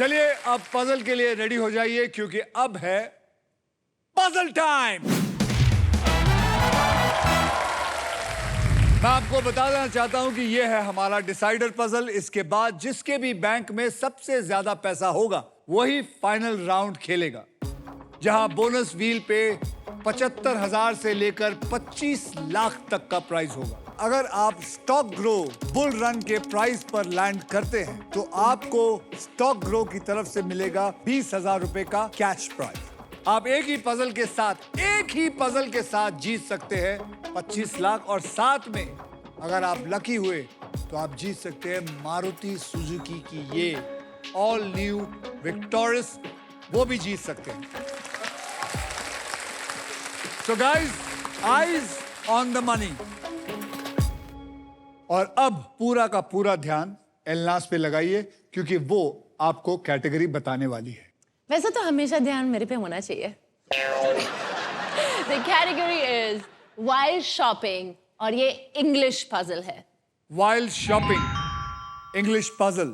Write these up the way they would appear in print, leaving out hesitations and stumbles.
चलिए अब पजल के लिए रेडी हो जाइए क्योंकि अब है पजल टाइम। मैं आपको बता देना चाहता हूं कि यह है हमारा डिसाइडर पजल। इसके बाद जिसके भी बैंक में सबसे ज्यादा पैसा होगा वही फाइनल राउंड खेलेगा, जहां बोनस व्हील पे 75,000 से लेकर 25 लाख तक का प्राइस होगा। अगर आप स्टॉक ग्रो बुल रन के प्राइस पर लैंड करते हैं तो आपको स्टॉक ग्रो की तरफ से मिलेगा 20,000 रुपए का कैश प्राइस। आप एक ही पजल के साथ जीत सकते हैं 25 लाख, और साथ में अगर आप लकी हुए तो आप जीत सकते हैं मारुति सुजुकी की ये ऑल न्यू विक्टोरियस, वो भी जीत सकते हैं। So guys, eyes on the money। और अब पूरा का पूरा ध्यान एलनास पे लगाइए क्योंकि वो आपको कैटेगरी बताने वाली है। वैसे तो हमेशा ध्यान मेरे पे होना चाहिए। The category is while shopping और ये इंग्लिश पजल है। While shopping, English puzzle.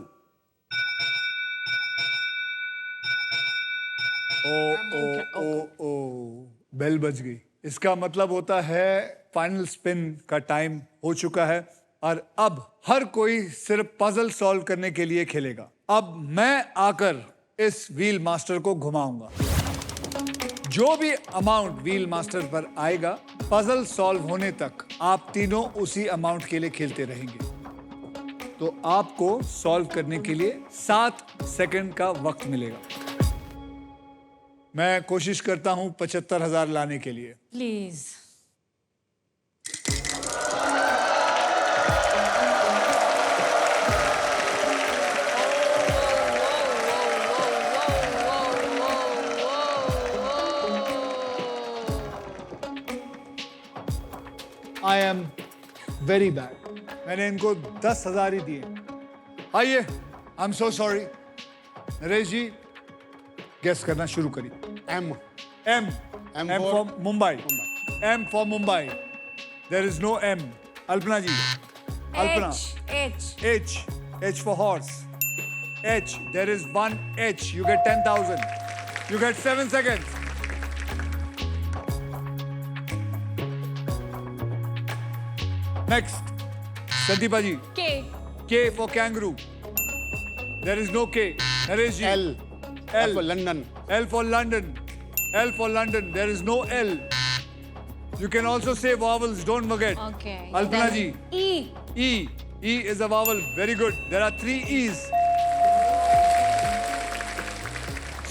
ओ बेल बज गई। इसका मतलब होता है फाइनल स्पिन का टाइम हो चुका है और अब हर कोई सिर्फ पजल सॉल्व करने के लिए खेलेगा। अब मैं आकर इस व्हील मास्टर को घुमाऊंगा। जो भी अमाउंट व्हील मास्टर पर आएगा पजल सॉल्व होने तक आप तीनों उसी अमाउंट के लिए खेलते रहेंगे। तो आपको सॉल्व करने के लिए 7 सेकंड का वक्त मिलेगा। मैं कोशिश करता हूं 75,000 लाने के लिए। Please. I am very bad. मैंने इनको 10,000 ही दिए। आइए, I am so sorry. Naresh ji guess करना शुरू करिए। M for Mumbai. M for Mumbai. There is no M. Alpana ji. Alpana. H. H for horse. H. There is one H. You get 10,000. You get 7 seconds. Next. Sandeepa ji. K. K for kangaroo. There is no K. Naresh ji. L for London. L for London. L for London. There is no L. You can also say vowels. Don't forget. Okay. Alpana ji. E. E. E is a vowel. Very good. There are 3 E's.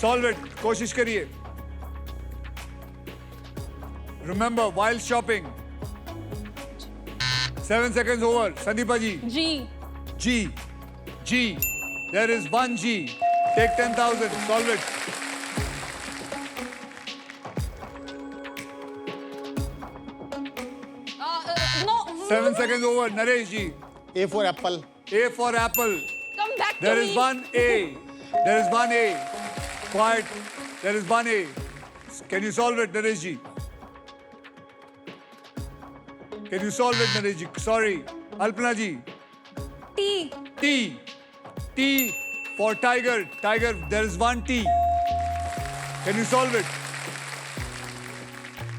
Solve it. कोशिश करिए. Remember, while shopping. 7 seconds over. Sandeepa ji. G. G. G. There is one G. Take 10,000. Solve it. No. 7 seconds over. Naresh ji. A for apple. A for apple. Come back There to is me. one A. There is one A. Quiet. There is one A. Can you solve it, Naresh ji? Can you solve it, Naresh ji? Sorry. Alpana ji. T. T. T for tiger. Tiger. There is one T. Can you solve it?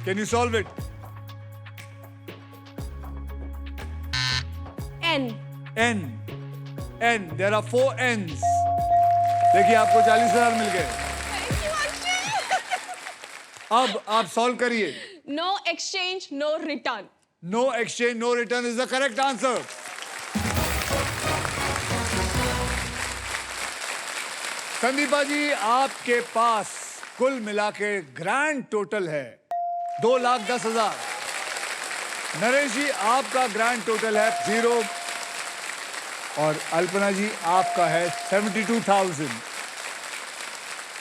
Can you solve it? N. N. N. There are 4 N's. देखिए आपको 40,000 मिल गए। Thank you, Akshay. अब आप solve करिए। No exchange, no return. No exchange, no return is the correct answer. Sandeepa जी, आपके पास कुल मिला के ग्रैंड टोटल है 2,10,000। नरेश जी, आपका ग्रैंड टोटल है 0 और अल्पना जी आपका है 72,000।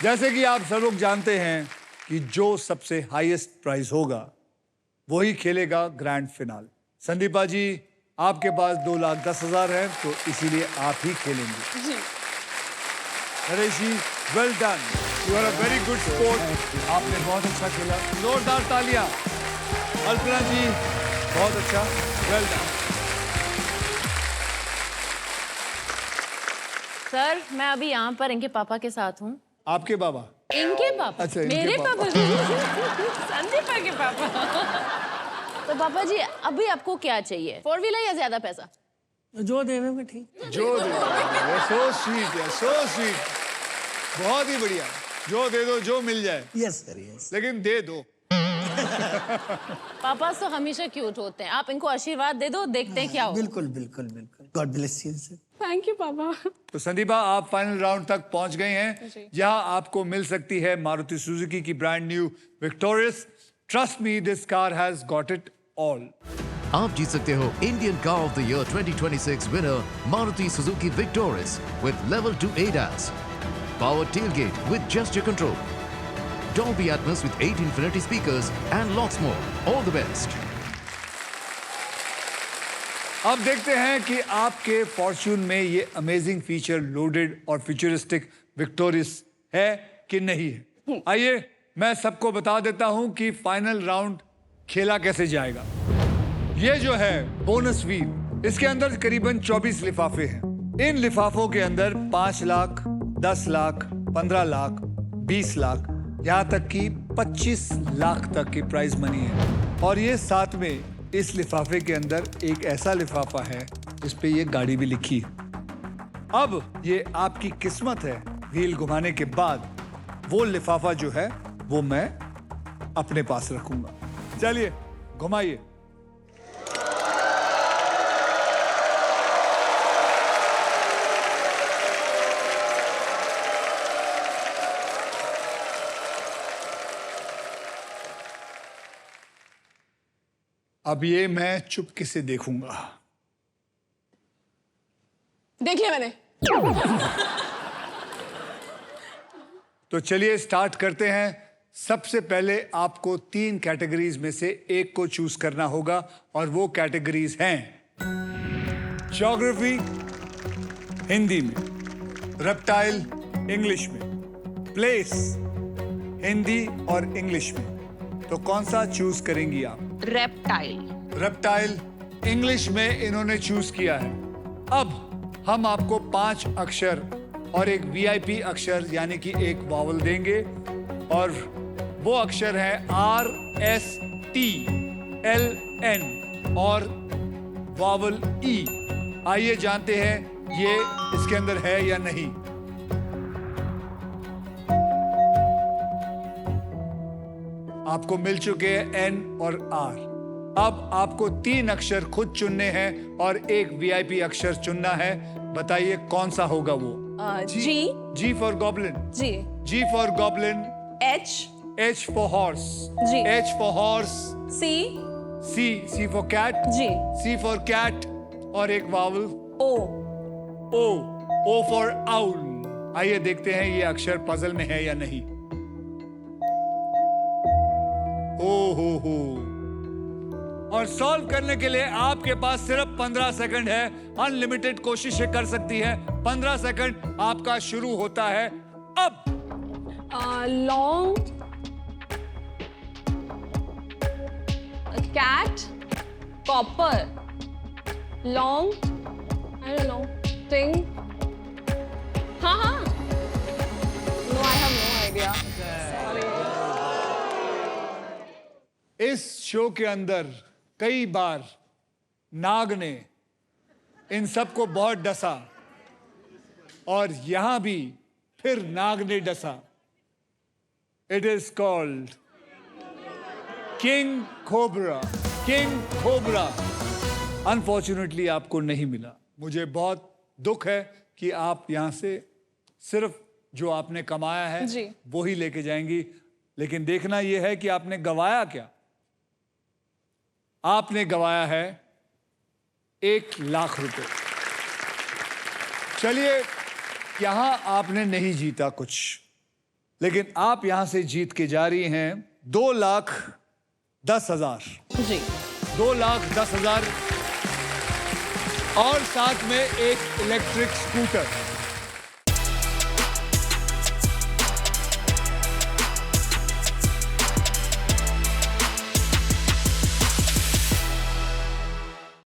जैसे कि आप सब लोग जानते हैं कि जो सबसे हाईएस्ट प्राइस होगा वही खेलेगा ग्रैंड फिनाल। संदीपा जी, आपके पास 2,10,000 है तो इसीलिए आप ही खेलेंगे। जी। Naresh ji, well done. You are a very good sport. आपने बहुत अच्छा खेला। जोरदार तालियां। अल्पना जी, बहुत अच्छा, वेल डन। सर मैं अभी यहाँ पर इनके पापा के साथ हूँ। आपके बाबा? इनके पापा? अच्छा, इनके मेरे पापा। संदीपा के पापा। तो पापा जी अभी आपको क्या चाहिए, 4 व्हीलर या ज्यादा पैसा? जो देने में ठीक। जो दे दो, सो स्वीट है, सो स्वीट, बहुत ही बढ़िया। जो दे दो, जो मिल जाए, यस सर यस। लेकिन दे दो। पापा तो हमेशा क्यूट होते हैं, आप इनको आशीर्वाद दे दो, देखते हैं क्या होगा। बिल्कुल बिल्कुल बिल्कुल। God bless you sir. Thank you पापा। तो संदीपा आप फाइनल राउंड तक पहुंच गए हैं, जहां आपको मिल सकती है मारुति सुजुकी की brand new victorious. Trust me, this car has got it all. आप जीत सकते हो Indian car of the year 2026 winner Maruti Suzuki victorious with level 2 ADAS, power tailgate with gesture control, Dolby Atmos with 8 Infinity speakers and lots more. All the best. अब देखते हैं कि आपके Fortune में ये अमेजिंग फीचर लोडेड और futuristic victorious है कि नहीं है। आइए मैं सबको बता देता हूं कि फाइनल राउंड खेला कैसे जाएगा। ये जो है बोनस व्हील, इसके अंदर करीबन 24 लिफाफे हैं। इन लिफाफों के अंदर 5 लाख, 10 लाख, 15 लाख, 20 लाख, यहाँ तक कि 25 लाख तक की प्राइज मनी है। और ये साथ में इस लिफाफे के अंदर एक ऐसा लिफाफा है जिस पे ये गाड़ी भी लिखी है। अब ये आपकी किस्मत है, व्हील घुमाने के बाद वो लिफाफा जो है वो मैं अपने पास रखूंगा। चलिए घुमाइए। अब ये मैं चुपके से देखूंगा। देख लिया मैंने। तो चलिए स्टार्ट करते हैं। सबसे पहले आपको 3 कैटेगरीज में से एक को चूज करना होगा और वो कैटेगरीज हैं ज्योग्राफी हिंदी में, रेप्टाइल इंग्लिश में, प्लेस हिंदी और इंग्लिश में। तो कौन सा चूज करेंगी आप? रेप्टाइल। रेप्टाइल इंग्लिश में इन्होंने चूज किया है। अब हम आपको 5 अक्षर और एक वीआईपी अक्षर यानी कि एक वावल देंगे और वो अक्षर है RSTLN और वावल E। आइए जानते हैं ये इसके अंदर है या नहीं। आपको मिल चुके हैं N और R। अब आपको 3 अक्षर खुद चुनने हैं और एक वीआईपी अक्षर चुनना है। बताइए कौन सा होगा वो? G for goblin. G for goblin. H for horse. H for horse. C for cat. C for cat और एक वावल O फॉर आउल। आइए देखते हैं ये अक्षर पजल में है या नहीं। हो। और सॉल्व करने के लिए आपके पास सिर्फ 15 सेकंड है। अनलिमिटेड कोशिशें कर सकती है। 15 सेकंड आपका शुरू होता है अब। Long cat copper long I don't know thing. हाँ no I have no idea. इस शो के अंदर कई बार नाग ने इन सबको बहुत डसा और यहां भी फिर नाग ने डसा। It is called king cobra. King cobra unfortunately आपको नहीं मिला। मुझे बहुत दुख है कि आप यहां से सिर्फ जो आपने कमाया है वो ही लेके जाएंगी। लेकिन देखना यह है कि आपने गवाया क्या। आपने गवाया है 1 लाख रुपए। चलिए यहां आपने नहीं जीता कुछ, लेकिन आप यहां से जीत के जा रही हैं 2,10,000। 2,10,000 और साथ में एक इलेक्ट्रिक स्कूटर।